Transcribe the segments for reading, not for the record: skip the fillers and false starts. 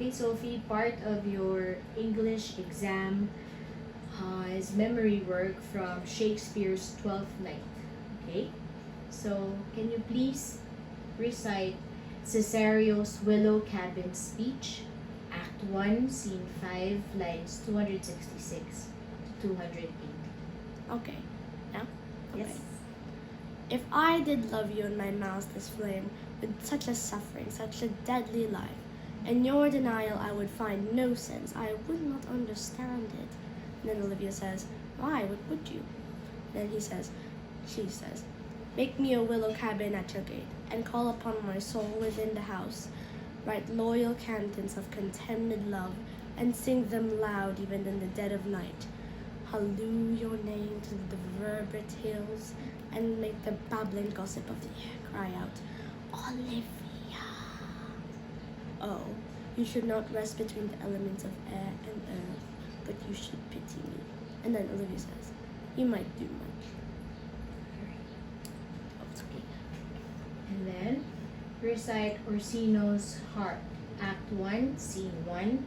Okay, Sophie, part of your English exam is memory work from Shakespeare's Twelfth Night. Okay, so can you please recite Cesario's Willow Cabin speech, Act 1, Scene 5, lines 266 to 280. Okay. Now? Okay. Yes. If I did love you in my mouseless flame, with such a suffering, such a deadly life, in your denial I would find no sense, I would not understand it. And then Olivia says, why, what would you? Then she says, make me a willow cabin at your gate, and call upon my soul within the house. Write loyal cantons of contemned love, and sing them loud even in the dead of night. Halloo your name to the reverberate hills, and make the babbling gossip of the air cry out, Olivia. Oh, you should not rest between the elements of air and earth, but you should pity me. And then Olivia says, you might do much. And then recite Orsino's Harp, Act 1, Scene 1,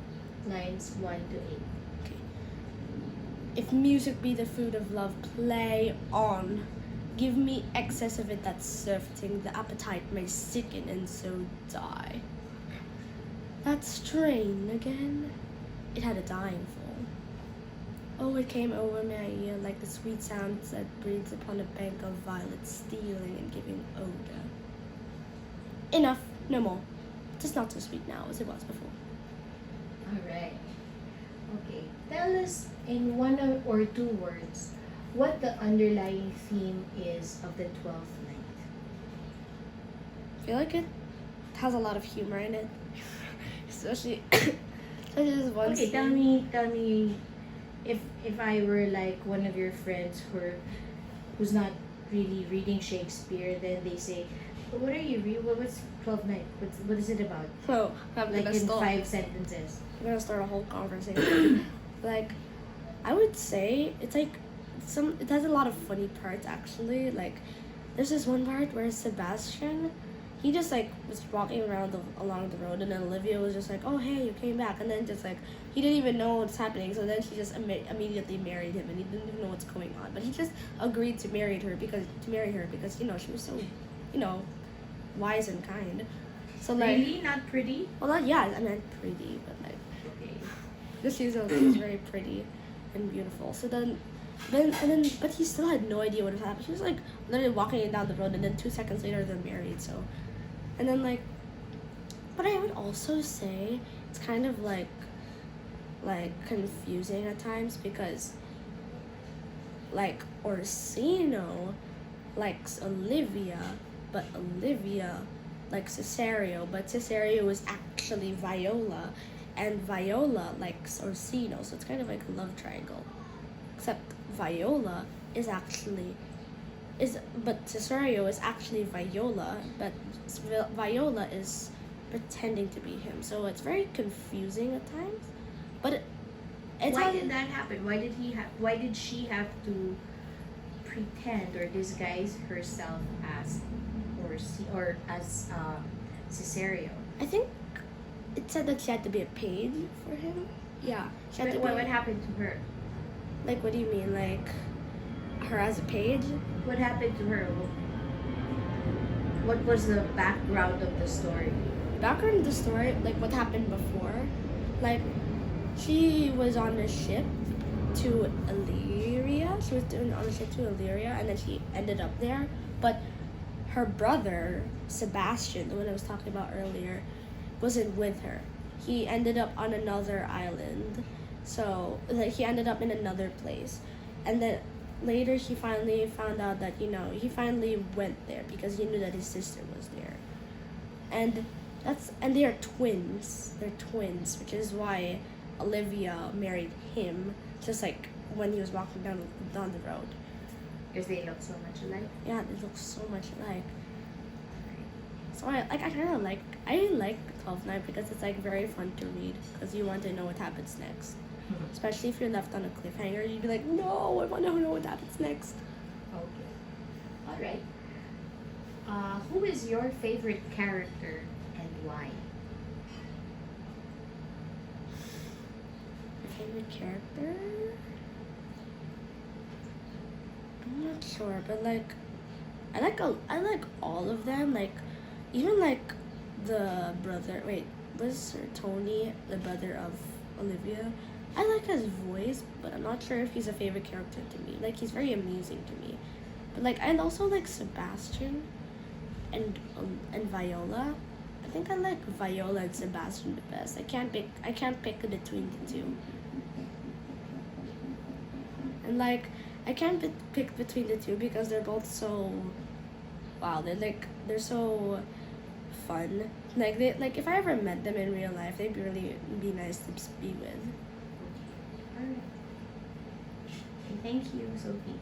lines 1 to 8. Okay. If music be the food of love, play on. Give me excess of it that's surfeiting, the appetite may sicken and so die. That strain again, it had a dying fall. Oh, it came over my ear like the sweet sounds that breathes upon a bank of violets, stealing and giving odor. Enough, no more. It's not so sweet now as it was before. Alright. Okay. Tell us in one or two words what the underlying theme is of the 12th night. I feel like it has a lot of humor in it. Especially this one Okay, scene. tell me if I were like one of your friends who's not really reading Shakespeare, then they say, what are you reading? What's 12th night? What is it about? So I'm Like gonna in start. 5 sentences. I'm gonna start a whole conversation. Like, I would say it's like it has a lot of funny parts actually. Like, there's this one part where Sebastian, he just like was walking along the road, and then Olivia was just like, "Oh hey, you came back," and then just like he didn't even know what's happening. So then she just immediately married him, and he didn't even know what's going on. But he just agreed to marry her because she was so, wise and kind. So like, Really? Not pretty? well, not yeah, I meant pretty, but like. Okay. Because she's very pretty and beautiful. So but he still had no idea what was happening. She was like literally walking down the road, and then 2 seconds later they're married. So, and then like, but I would also say it's kind of like confusing at times because like Orsino likes Olivia, but Olivia likes Cesario, but Cesario is actually Viola, and Viola likes Orsino, so it's kind of like a love triangle. Except Viola but Cesario is actually Viola, but Viola is pretending to be him, so it's very confusing at times. But Why did that happen? Why did she have to pretend or disguise herself as Cesario? I think it said that she had to be a page for him. Yeah, she had to What be. happened to her? Like, what do you mean, like her as a page? What happened to her? What was the background of the story? Background of the story, like what happened before, like she was on a ship to Illyria. She was on a ship to Illyria, and then she ended up there. But her brother Sebastian, the one I was talking about earlier, wasn't with her. He ended up on another island. So like he ended up in another place, and then later he finally found out that he finally went there because he knew that his sister was there, and they are twins. They're twins, which is why Olivia married him. Just like when he was walking down the road. Because they look so much alike. Yeah, they look so much alike. So I really like 12th Night because it's like very fun to read because you want to know what happens next. Especially if you're left on a cliffhanger, you'd be like, no, I want to know what happens next. Okay. Alright. Who is your favorite character and why? favorite character? I'm not sure, but like I like all of them. Like even like the brother. Wait, was Sir Tony the brother of Olivia? I like his voice, but I'm not sure if he's a favorite character to me. Like he's very amusing to me, but like I also like Sebastian and Viola. I think I like Viola and Sebastian the best. I can't pick between the two. And like I can't pick between the two because they're both so wow, they're so fun. Like they like if I ever met them in real life, they'd really be nice to be with. Alright. Thank you, Sophie.